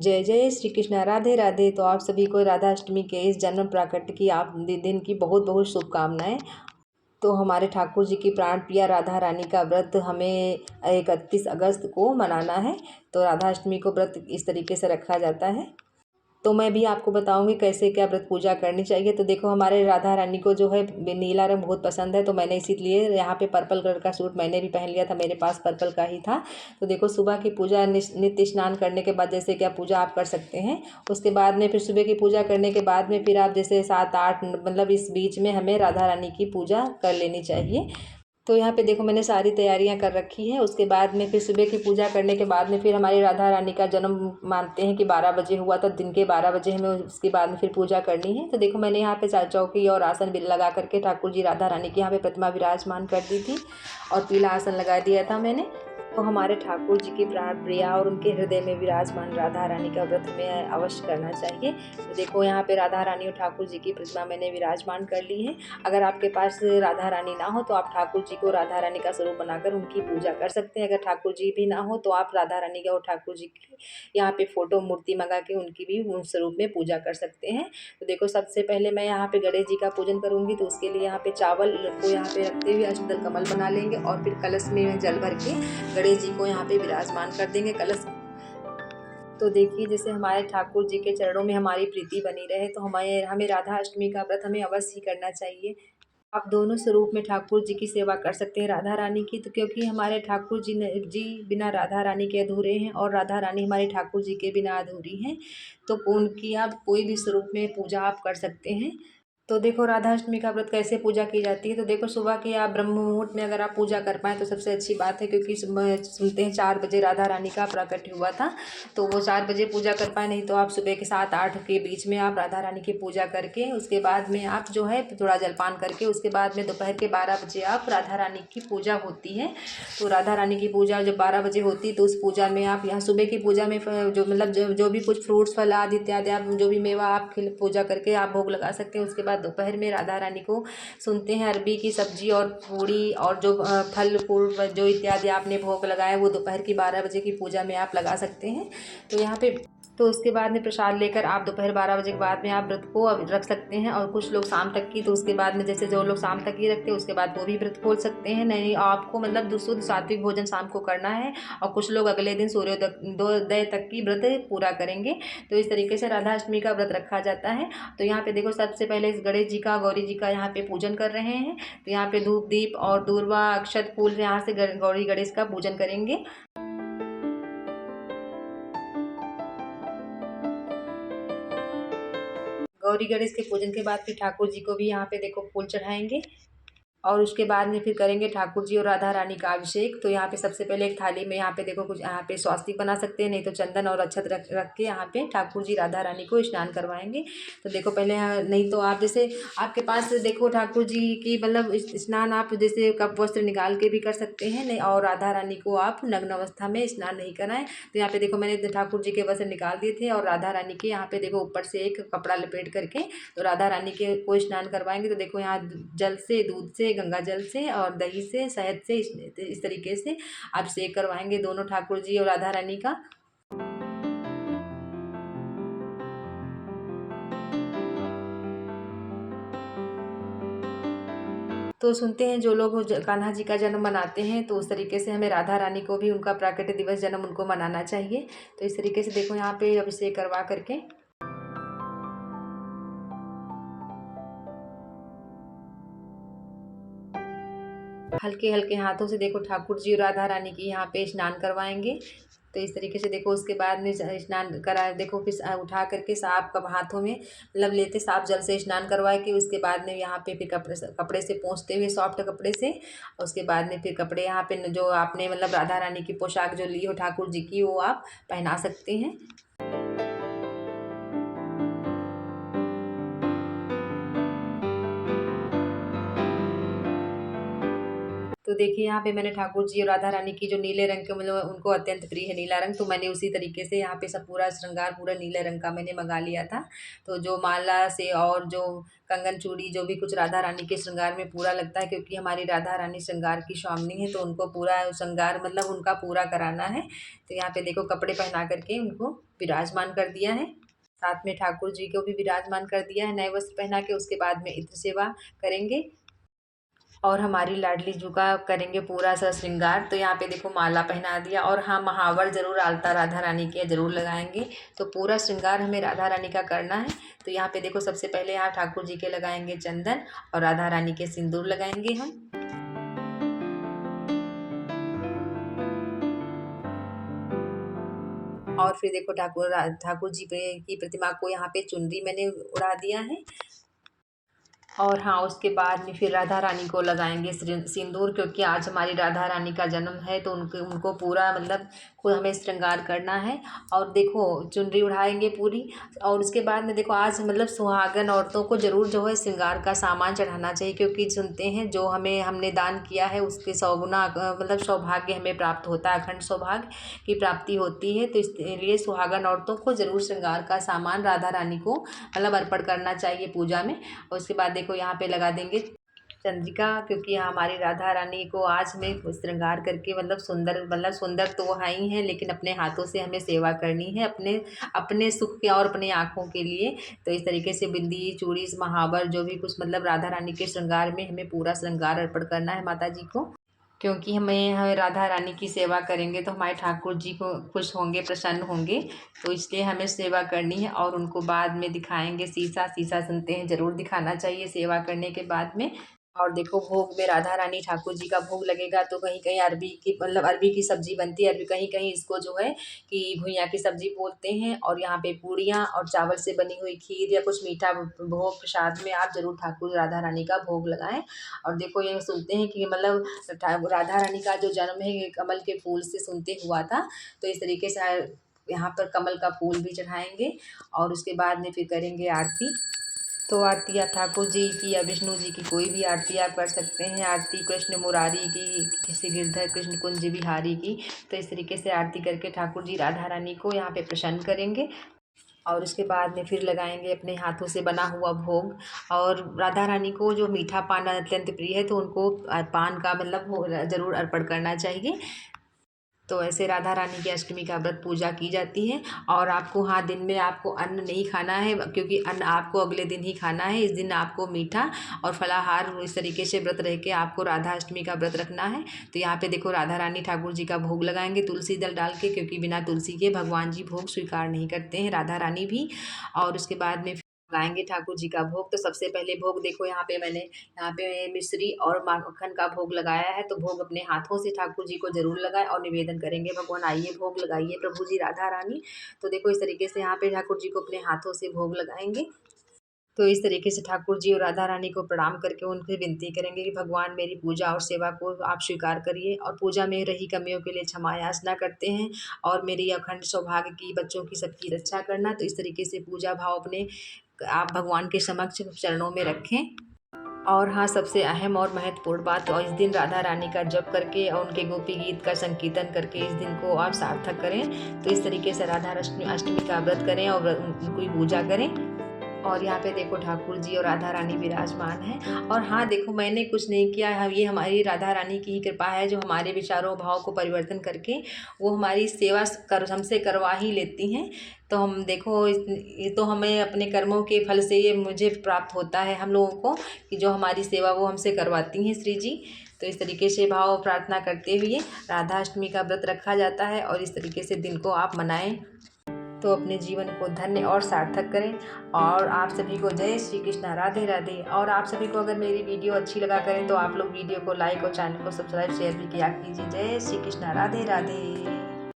जय जय श्री कृष्णा, राधे राधे। तो आप सभी को राधा अष्टमी के इस जन्म प्राकट्य की आप दिन की बहुत बहुत शुभकामनाएं। तो हमारे ठाकुर जी की प्राण प्रिया राधा रानी का व्रत हमें 31 अगस्त को मनाना है। तो राधा अष्टमी को व्रत इस तरीके से रखा जाता है। तो मैं भी आपको बताऊंगी कैसे क्या व्रत पूजा करनी चाहिए। तो देखो, हमारे राधा रानी को जो है नीला रंग बहुत पसंद है, तो मैंने इसीलिए यहाँ पे पर्पल कलर का सूट मैंने भी पहन लिया था, मेरे पास पर्पल का ही था। तो देखो, सुबह की पूजा नित्य स्नान करने के बाद जैसे क्या पूजा आप कर सकते हैं, उसके बाद में फिर सुबह की पूजा करने के बाद में फिर आप जैसे 7-8 मतलब इस बीच में हमें राधा रानी की पूजा कर लेनी चाहिए। तो यहाँ पे देखो, मैंने सारी तैयारियां कर रखी है। उसके बाद में फिर सुबह की पूजा करने के बाद में फिर हमारी राधा रानी का जन्म मानते हैं कि 12 बजे हुआ था, दिन के 12 बजे हमें उसके बाद में फिर पूजा करनी है। तो देखो, मैंने यहाँ पे चौकी और आसन भी लगा करके ठाकुर जी राधा रानी की यहाँ पे प्रतिमा विराजमान कर दी थी और पीला आसन लगा दिया था मैंने। तो हमारे ठाकुर जी की प्राण प्रिया और उनके हृदय में विराजमान राधा रानी का व्रत हमें अवश्य करना चाहिए। तो देखो, यहाँ पे राधा रानी और ठाकुर जी की प्रतिमा मैंने विराजमान कर ली है। अगर आपके पास राधा रानी ना हो तो आप ठाकुर जी को राधा रानी का स्वरूप बनाकर उनकी पूजा कर सकते हैं। अगर ठाकुर जी भी ना हो तो आप राधा रानी का और ठाकुर जी की यहाँ पे फोटो मूर्ति मंगा के उनकी भी उस स्वरूप में पूजा कर सकते हैं। तो देखो, सबसे पहले मैं यहाँ पे गणेश जी का पूजन करूंगी। तो उसके लिए यहाँ पे चावल को यहाँ पे रखते हुए अष्टदल कमल बना लेंगे और फिर कलश में जल भर के गणेश जी को यहाँ पे विराजमान कर देंगे कलश। तो देखिए, जैसे हमारे ठाकुर जी के चरणों में हमारी प्रीति बनी रहे, तो हमें राधा अष्टमी का व्रत हमें अवश्य ही करना चाहिए। आप दोनों स्वरूप में ठाकुर जी की सेवा कर सकते हैं, राधा रानी की। तो क्योंकि हमारे ठाकुर जी बिना राधा रानी के अधूरे हैं और राधा रानी हमारे ठाकुर जी के बिना अधूरी हैं। तो उनकी आप कोई भी स्वरूप में पूजा आप कर सकते हैं। तो देखो, राधा अष्टमी का व्रत कैसे पूजा की जाती है। तो देखो, सुबह की आप ब्रह्म मुहूर्त में अगर आप पूजा कर पाएँ तो सबसे अच्छी बात है, क्योंकि सुनते हैं 4 बजे राधा रानी का प्राकट्य हुआ था। तो वो 4 बजे पूजा कर पाए, नहीं तो आप सुबह के 7-8 के बीच में आप राधा रानी की पूजा करके उसके बाद में आप जो है थोड़ा जलपान करके उसके बाद में दोपहर के 12 बजे आप राधा रानी की पूजा होती है। तो राधा रानी की पूजा जब 12 बजे होती है तो उस पूजा में आप यहाँ सुबह की पूजा में जो मतलब जो भी कुछ फ्रूट्स फल आदि इत्यादि आप जो भी मेवा आप पूजा करके आप भोग लगा सकते हैं। उसके बाद दोपहर में राधा रानी को सुनते हैं अरबी की सब्जी और पूड़ी और जो फल फूल जो इत्यादि आपने भोग लगाए वो दोपहर की 12 बजे की पूजा में आप लगा सकते हैं। तो यहाँ पे तो उसके बाद में प्रसाद लेकर आप दोपहर 12 बजे के बाद में आप व्रत को रख सकते हैं। और कुछ लोग शाम तक की, तो उसके बाद में जैसे जो लोग शाम तक ही रखते हैं उसके बाद वो भी व्रत खोल सकते हैं। नहीं, आपको मतलब शुद्ध सात्विक भोजन शाम को करना है और कुछ लोग अगले दिन सूर्योदय तक की व्रत पूरा करेंगे। तो इस तरीके से राधा अष्टमी का व्रत रखा जाता है। तो यहाँ पे देखो, सबसे पहले इस गणेश जी का गौरी जी का यहाँ पे पूजन कर रहे हैं। तो यहाँ पे धूप दीप और दूर्वा अक्षत फूल यहाँ से गौरी गणेश का पूजन करेंगे। गौरी गणेश के पूजन के बाद फिर ठाकुर जी को भी यहाँ पे देखो फूल चढ़ाएंगे और उसके बाद में फिर करेंगे ठाकुर जी और राधा रानी का अभिषेक। तो यहाँ पे सबसे पहले एक थाली में यहाँ पे देखो कुछ यहाँ पे स्वास्तिक बना सकते हैं, नहीं तो चंदन और अक्षत रख रख के यहाँ पे ठाकुर जी राधा रानी को स्नान करवाएंगे। तो देखो पहले नहीं तो आप जैसे आपके पास देखो ठाकुर जी की मतलब स्नान आप जैसे कप वस्त्र निकाल के भी कर सकते हैं, नहीं और राधा रानी को आप नग्न अवस्था में स्नान नहीं कराएं। तो यहाँ पे देखो, मैंने ठाकुर जी के वस्त्र निकाल दिए थे और राधा रानी के यहाँ पे देखो ऊपर से एक कपड़ा लपेट करके तो राधा रानी के को स्नान करवाएंगे। तो देखो, यहाँ जल से, दूध से, गंगा जल से और दही से, शहद से इस तरीके से अभिषेक करवाएंगे दोनों ठाकुर जी और राधा रानी का। तो सुनते हैं जो लोग कान्हा जी का जन्म मनाते हैं तो उस तरीके से हमें राधा रानी को भी उनका प्राकट्य दिवस जन्म उनको मनाना चाहिए। तो इस तरीके से देखो, यहाँ पे अभिषेक करवा करके हल्के हल्के हाथों से देखो ठाकुर जी और राधा रानी की यहाँ पे स्नान करवाएंगे। तो इस तरीके से देखो, उसके बाद में स्नान करा देखो फिर उठा करके साफ कब हाथों में मतलब लेते साफ जल से स्नान करवा के उसके बाद में यहाँ पे फिर कपड़े से पोंछते हुए सॉफ्ट कपड़े से। और उसके बाद में फिर कपड़े यहाँ पे जो आपने मतलब राधा रानी की पोशाक जो ली हो ठाकुर जी की वो आप पहना सकते हैं। तो देखिए, यहाँ पे मैंने ठाकुर जी और राधा रानी की जो नीले रंग के मतलब उनको अत्यंत प्रिय है नीला रंग, तो मैंने उसी तरीके से यहाँ पे सब पूरा श्रृंगार पूरा नीले रंग का मैंने मंगा लिया था। तो जो माला से और जो कंगन चूड़ी जो भी कुछ राधा रानी के श्रृंगार में पूरा लगता है, क्योंकि हमारी राधा रानी श्रृंगार की स्वामिनी है तो उनको पूरा श्रृंगार मतलब उनका पूरा कराना है। तो यहाँ पे देखो कपड़े पहना करके उनको विराजमान कर दिया है। साथ में ठाकुर जी को भी विराजमान कर दिया है नए वस्त्र पहना के। उसके बाद में इत्र सेवा करेंगे और हमारी लाडली जू का करेंगे पूरा सा श्रृंगार। तो यहाँ पे देखो माला पहना दिया, और हाँ महावर जरूर आलता राधा रानी के जरूर लगाएंगे। तो पूरा श्रृंगार हमें राधा रानी का करना है। तो यहाँ पे देखो सबसे पहले यहाँ ठाकुर जी के लगाएंगे चंदन और राधा रानी के सिंदूर लगाएंगे हम। और फिर देखो ठाकुर जी की प्रतिमा को यहाँ पे चुनरी मैंने उड़ा दिया है। और हाँ उसके बाद में फिर राधा रानी को लगाएंगे सिंदूर, क्योंकि आज हमारी राधा रानी का जन्म है। तो उनको पूरा मतलब खुद हमें श्रृंगार करना है। और देखो चुनरी उड़ाएंगे पूरी। और उसके बाद में देखो आज मतलब सुहागन औरतों को ज़रूर जो है श्रृंगार का सामान चढ़ाना चाहिए, क्योंकि सुनते हैं जो हमने दान किया है उसके 100 गुना मतलब सौभाग्य हमें प्राप्त होता है, अखंड सौभाग्य की प्राप्ति होती है। तो इसलिए सुहागन औरतों को ज़रूर श्रृंगार का सामान राधा रानी को मतलब अर्पण करना चाहिए पूजा में। और उसके बाद देखो यहाँ पे लगा देंगे चंद्रिका, क्योंकि हमारी राधा रानी को आज हमें श्रृंगार करके मतलब सुंदर तो वो है ही हैं, लेकिन अपने हाथों से हमें सेवा करनी है अपने सुख के और अपने आँखों के लिए। तो इस तरीके से बिंदी चूड़ी महावर जो भी कुछ मतलब राधा रानी के श्रृंगार में हमें पूरा श्रृंगार अर्पण करना है माता जी को, क्योंकि हम राधा रानी की सेवा करेंगे तो हमारे ठाकुर जी को खुश होंगे, प्रसन्न होंगे। तो इसलिए हमें सेवा करनी है। और उनको बाद में दिखाएंगे शीशा सुनते हैं ज़रूर दिखाना चाहिए सेवा करने के बाद में। और देखो भोग में राधा रानी ठाकुर जी का भोग लगेगा, तो कहीं कहीं अरबी की मतलब अरबी की सब्जी बनती है, अरबी कहीं कहीं इसको जो है कि घुइयाँ की सब्जी बोलते हैं। और यहाँ पे पूड़ियाँ और चावल से बनी हुई खीर या कुछ मीठा भोग प्रसाद में आप जरूर ठाकुर राधा रानी का भोग लगाएं। और देखो ये सुनते हैं कि मतलब राधा रानी का जो जन्म है ये कमल के फूल से सुनते हुआ था। तो इस तरीके से यहाँ पर कमल का फूल भी चढ़ाएंगे। और उसके बाद में फिर करेंगे आरती। तो आरती आप ठाकुर जी की या विष्णु जी की कोई भी आरती आप कर सकते हैं। आरती कृष्ण मुरारी की, किसी गिरधर कृष्ण कुंज बिहारी की। तो इस तरीके से आरती करके ठाकुर जी राधा रानी को यहाँ पे प्रसन्न करेंगे। और उसके बाद में फिर लगाएंगे अपने हाथों से बना हुआ भोग। और राधा रानी को जो मीठा पान अत्यंत प्रिय है, तो उनको पान का मतलब ज़रूर अर्पण करना चाहिए। तो ऐसे राधा रानी की अष्टमी का व्रत पूजा की जाती है। और आपको हाँ दिन में आपको अन्न नहीं खाना है, क्योंकि अन्न आपको अगले दिन ही खाना है। इस दिन आपको मीठा और फलाहार इस तरीके से व्रत रह के आपको राधा अष्टमी का व्रत रखना है। तो यहाँ पे देखो राधा रानी ठाकुर जी का भोग लगाएंगे तुलसी दल डाल के, क्योंकि बिना तुलसी के भगवान जी भोग स्वीकार नहीं करते हैं, राधा रानी भी। और उसके बाद में लगाएंगे ठाकुर जी का भोग। तो सबसे पहले भोग देखो यहाँ पे मिश्री और माखन का भोग लगाया है। तो भोग अपने हाथों से ठाकुर जी को जरूर लगाएं और निवेदन करेंगे, भगवान आइए भोग लगाइए प्रभु जी राधा रानी। तो देखो इस तरीके से यहाँ पे ठाकुर जी को अपने हाथों से भोग लगाएंगे। तो इस तरीके से ठाकुर जी और राधा रानी को प्रणाम करके उनसे विनती करेंगे कि भगवान मेरी पूजा और सेवा को आप स्वीकार करिए, और पूजा में रही कमियों के लिए क्षमा याचना करते हैं, और मेरी अखंड सौभाग्य की बच्चों की सबकी रक्षा करना। तो इस तरीके से पूजा भाव अपने आप भगवान के समक्ष चरणों में रखें। और हाँ सबसे अहम और महत्वपूर्ण बात, और इस दिन राधा रानी का जप करके और उनके गोपी गीत का संकीर्तन करके इस दिन को आप सार्थक करें। तो इस तरीके से राधा अष्टमी का व्रत करें और उनकी पूजा करें। और यहाँ पे देखो ठाकुर जी और राधा रानी विराजमान हैं। और हाँ देखो मैंने कुछ नहीं किया है, ये हमारी राधा रानी की ही कृपा है, जो हमारे विचारों भाव को परिवर्तन करके वो हमारी सेवा हमसे करवा ही लेती हैं। तो हम देखो ये तो हमें अपने कर्मों के फल से ये मुझे प्राप्त होता है हम लोगों को, कि जो हमारी सेवा वो हमसे करवाती हैं श्री जी। तो इस तरीके से भाव प्रार्थना करते हुए राधा अष्टमी का व्रत रखा जाता है, और इस तरीके से दिन को आप मनाएं। तो अपने जीवन को धन्य और सार्थक करें। और आप सभी को जय श्री कृष्णा, राधे राधे। और आप सभी को अगर मेरी वीडियो अच्छी लगा करें तो आप लोग वीडियो को लाइक और चैनल को सब्सक्राइब शेयर भी किया कीजिए। जय श्री कृष्णा, राधे राधे।